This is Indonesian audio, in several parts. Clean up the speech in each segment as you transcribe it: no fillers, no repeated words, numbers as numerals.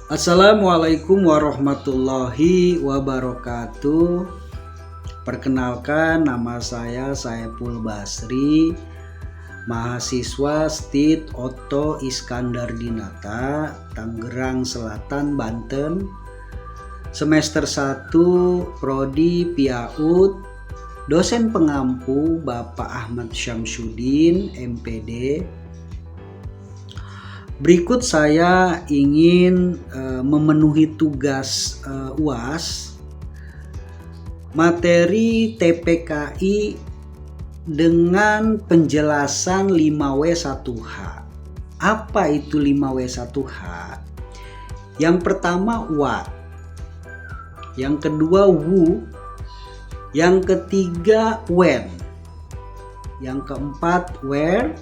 Assalamualaikum warahmatullahi wabarakatuh. Perkenalkan, nama saya Saiful Basri, mahasiswa STIT Otto Iskandar Dinata, Tangerang Selatan, Banten. Semester 1 Prodi PIAUD, dosen pengampu Bapak Ahmad Syamsuddin, MPD. Berikut saya ingin memenuhi tugas UAS materi TPKI dengan penjelasan 5W1H. Apa itu 5W1H? Yang pertama what, yang kedua who, yang ketiga when, yang keempat where,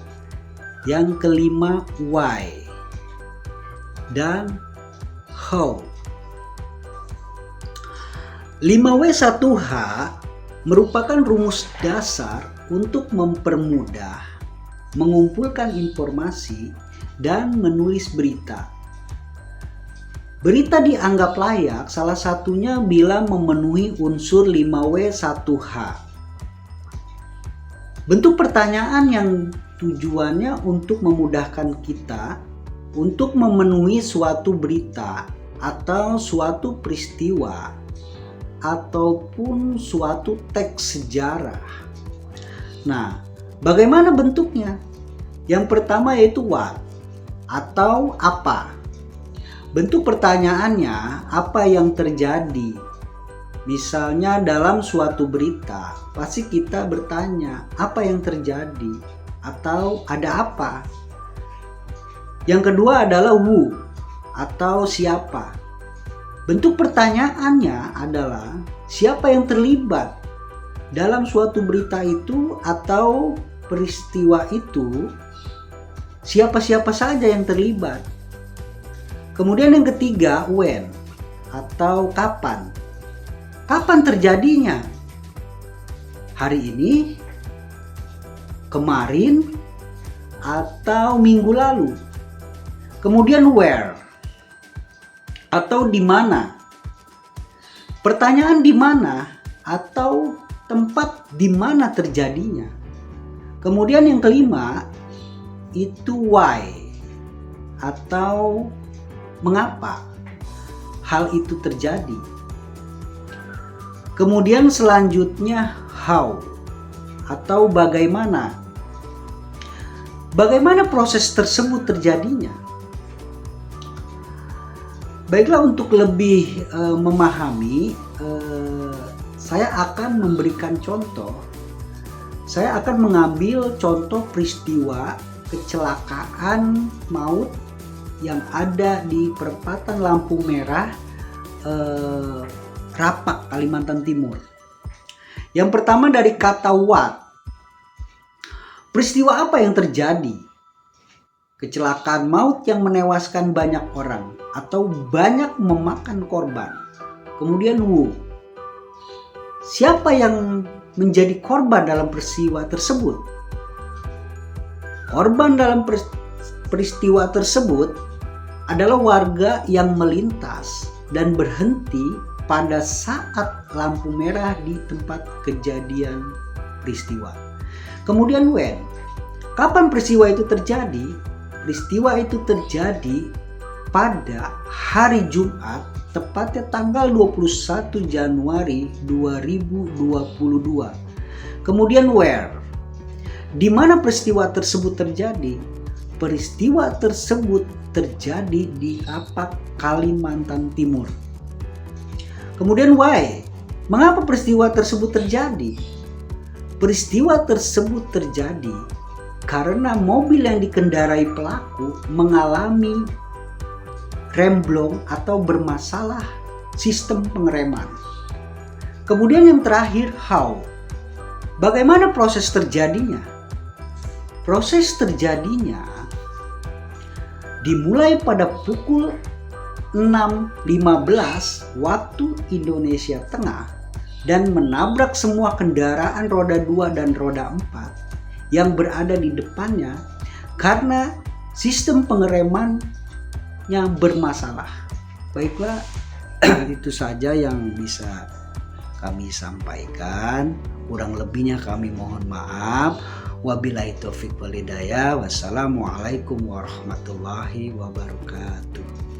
yang kelima why, dan how. 5W1H merupakan rumus dasar untuk mempermudah mengumpulkan informasi dan menulis berita. Berita dianggap layak salah satunya bila memenuhi unsur 5W1H. Bentuk pertanyaan yang tujuannya untuk memudahkan kita untuk memenuhi suatu berita atau suatu peristiwa ataupun suatu teks sejarah. Nah, bagaimana bentuknya? Yang pertama yaitu what atau apa. Bentuk pertanyaannya, apa yang terjadi? Misalnya dalam suatu berita, pasti kita bertanya, apa yang terjadi? Atau ada apa? Yang kedua adalah who atau siapa. Bentuk pertanyaannya adalah siapa yang terlibat dalam suatu berita itu atau peristiwa itu, siapa-siapa saja yang terlibat. Kemudian yang ketiga when atau kapan. Kapan terjadinya? Hari ini, kemarin, atau minggu lalu. Kemudian where atau di mana. Pertanyaan di mana atau tempat di mana terjadinya. Kemudian yang kelima itu why atau mengapa hal itu terjadi. Kemudian selanjutnya how atau bagaimana. Bagaimana proses tersebut terjadinya? Baiklah, untuk lebih memahami, saya akan memberikan contoh. Saya akan mengambil contoh peristiwa kecelakaan maut yang ada di perempatan lampu merah Rapak, Kalimantan Timur. Yang pertama dari kata what. Peristiwa apa yang terjadi? Kecelakaan maut yang menewaskan banyak orang atau banyak memakan korban. Kemudian who. Siapa yang menjadi korban dalam peristiwa tersebut? Korban dalam peristiwa tersebut adalah warga yang melintas dan berhenti pada saat lampu merah di tempat kejadian peristiwa. Kemudian when. Kapan peristiwa itu terjadi? Peristiwa itu terjadi pada hari Jumat, tepatnya tanggal 21 Januari 2022. Kemudian where. Di mana peristiwa tersebut terjadi? Peristiwa tersebut terjadi di Rapak, Kalimantan Timur. Kemudian why. Mengapa peristiwa tersebut terjadi? Peristiwa tersebut terjadi karena mobil yang dikendarai pelaku mengalami remblong atau bermasalah sistem pengereman. Kemudian yang terakhir how. Bagaimana proses terjadinya? Proses terjadinya dimulai pada pukul 6.15 waktu Indonesia Tengah dan menabrak semua kendaraan roda 2 dan roda 4 yang berada di depannya karena sistem pengeremannya bermasalah. Baiklah, itu saja yang bisa kami sampaikan. Kurang lebihnya kami mohon maaf. Wabillahi taufiq wal hidayah. Wassalamualaikum warahmatullahi wabarakatuh.